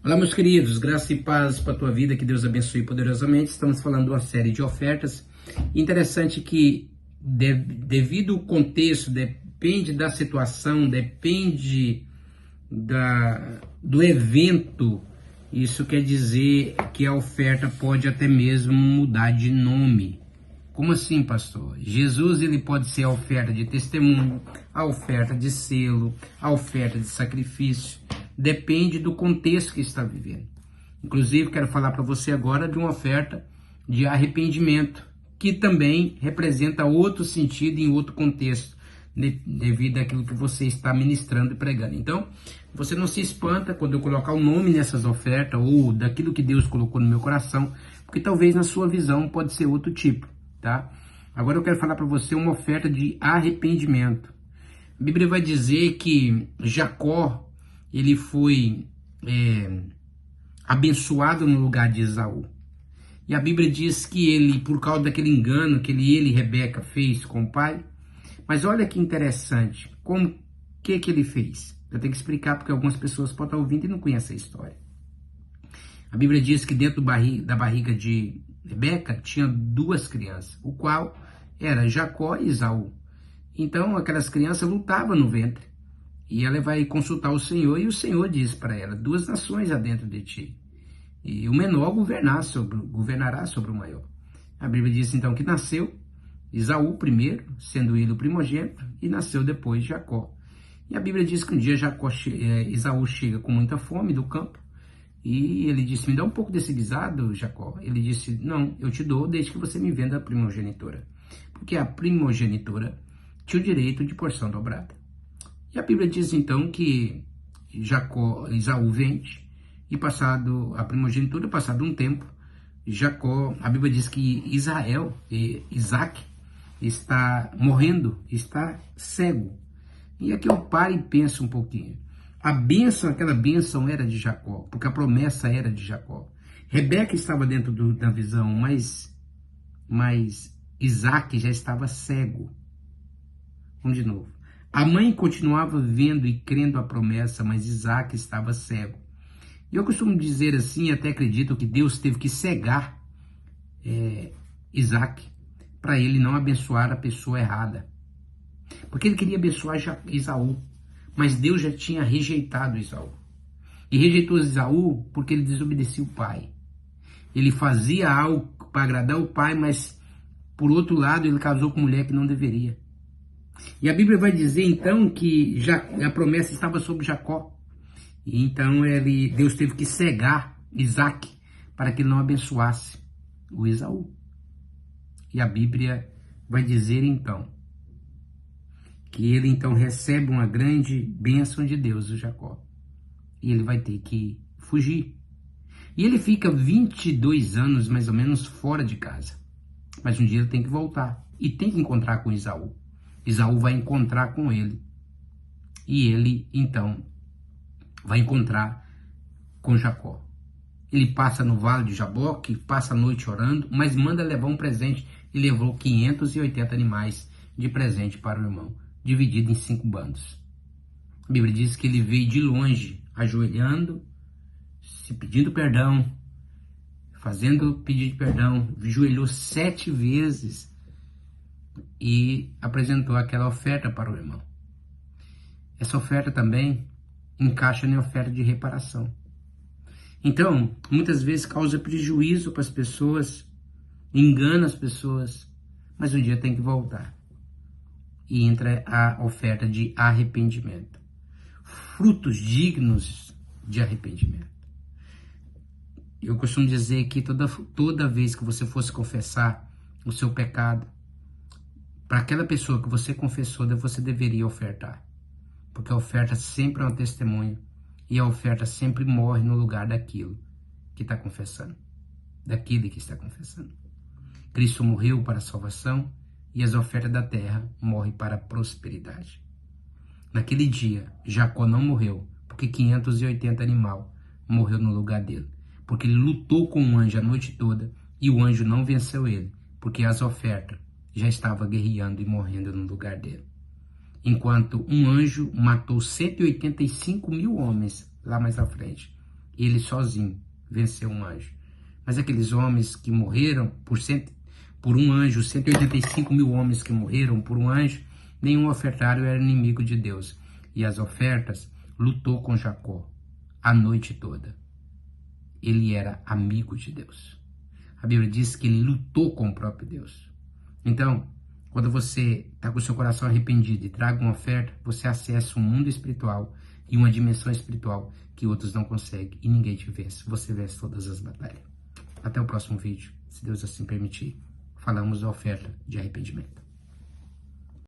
Olá, meus queridos, graça e paz para a tua vida, que Deus abençoe poderosamente. Estamos falando de uma série de ofertas. Interessante que, devido ao contexto, depende da situação, depende do evento, isso quer dizer que a oferta pode até mesmo mudar de nome. Como assim, pastor? Jesus, ele pode ser a oferta de testemunho, a oferta de selo, a oferta de sacrifício. Depende do contexto que está vivendo. Inclusive, quero falar para você agora de uma oferta de arrependimento, que também representa outro sentido em outro contexto, devido àquilo que você está ministrando e pregando. Então, você não se espanta quando eu colocar o nome nessas ofertas ou daquilo que Deus colocou no meu coração, porque talvez na sua visão pode ser outro tipo, tá? Agora eu quero falar para você uma oferta de arrependimento. A Bíblia vai dizer que Jacó, ele foi abençoado no lugar de Esaú. E a Bíblia diz que ele, por causa daquele engano que ele e Rebeca fez com o pai, mas olha que interessante, que ele fez? Eu tenho que explicar porque algumas pessoas podem estar ouvindo e não conhecem a história. A Bíblia diz que dentro da barriga de Rebeca tinha duas crianças, o qual era Jacó e Esaú. Então aquelas crianças lutavam no ventre. E ela vai consultar o Senhor, e o Senhor diz para ela: duas nações há dentro de ti, e o menor governará sobre o maior. A Bíblia diz então que nasceu Esaú primeiro, sendo ele o primogênito, e nasceu depois Jacó. E a Bíblia diz que um dia Esaú chega com muita fome do campo, e ele disse: me dá um pouco desse guisado, Jacó. Ele disse: não, eu te dou desde que você me venda a primogenitura, porque a primogenitura tinha o direito de porção dobrada. E a Bíblia diz então que Esaú vende, e passado a primogenitura, passado um tempo, a Bíblia diz que Isaac está morrendo, está cego. E aqui eu paro e penso um pouquinho. Aquela bênção era de Jacó, porque a promessa era de Jacó. Rebeca estava dentro da visão, mas Isaac já estava cego. Vamos de novo. A mãe continuava vendo e crendo a promessa, mas Isaac estava cego. E eu costumo dizer assim, até acredito que Deus teve que cegar Isaac, para ele não abençoar a pessoa errada. Porque ele queria abençoar Esaú, mas Deus já tinha rejeitado Esaú. E rejeitou Esaú porque ele desobedecia o pai. Ele fazia algo para agradar o pai, mas por outro lado ele casou com mulher que não deveria. E a Bíblia vai dizer então que a promessa estava sobre Jacó. E então Deus teve que cegar Isaac para que ele não abençoasse o Esaú. E a Bíblia vai dizer então que ele então recebe uma grande bênção de Deus, o Jacó. E ele vai ter que fugir. E ele fica 22 anos mais ou menos fora de casa. Mas um dia ele tem que voltar e tem que encontrar com Esaú. Esaú vai encontrar com ele. E ele, então, vai encontrar com Jacó. Ele passa no vale de Jaboque, passa a noite orando, mas manda levar um presente. E levou 580 animais de presente para o irmão, dividido em 5 bandos. A Bíblia diz que ele veio de longe, ajoelhando, se pedindo perdão, fazendo pedido de perdão, ajoelhou 7 vezes, e apresentou aquela oferta para o irmão. Essa oferta também encaixa na oferta de reparação. Então, muitas vezes causa prejuízo para as pessoas, engana as pessoas, mas um dia tem que voltar. E entra a oferta de arrependimento. Frutos dignos de arrependimento. Eu costumo dizer que toda vez que você fosse confessar o seu pecado, para aquela pessoa que você confessou, você deveria ofertar. Porque a oferta sempre é um testemunho. E a oferta sempre morre no lugar daquilo que está confessando. Daquele que está confessando. Cristo morreu para a salvação e as ofertas da terra morrem para a prosperidade. Naquele dia, Jacó não morreu, porque 580 animais morreu no lugar dele. Porque ele lutou com o anjo a noite toda e o anjo não venceu ele, porque as ofertas já estava guerreando e morrendo no lugar dele. Enquanto um anjo matou 185 mil homens lá mais à frente, Ele sozinho venceu um anjo. Mas aqueles homens que morreram por um anjo, 185 mil homens que morreram por um anjo, nenhum ofertário era inimigo de Deus. E as ofertas lutou com Jacó a noite toda. Ele era amigo de Deus. A Bíblia diz que ele lutou com o próprio Deus. Então, quando você está com o seu coração arrependido e traga uma oferta, você acessa um mundo espiritual e uma dimensão espiritual que outros não conseguem e ninguém te vence. Você vence todas as batalhas. Até o próximo vídeo, se Deus assim permitir. Falamos da oferta de arrependimento.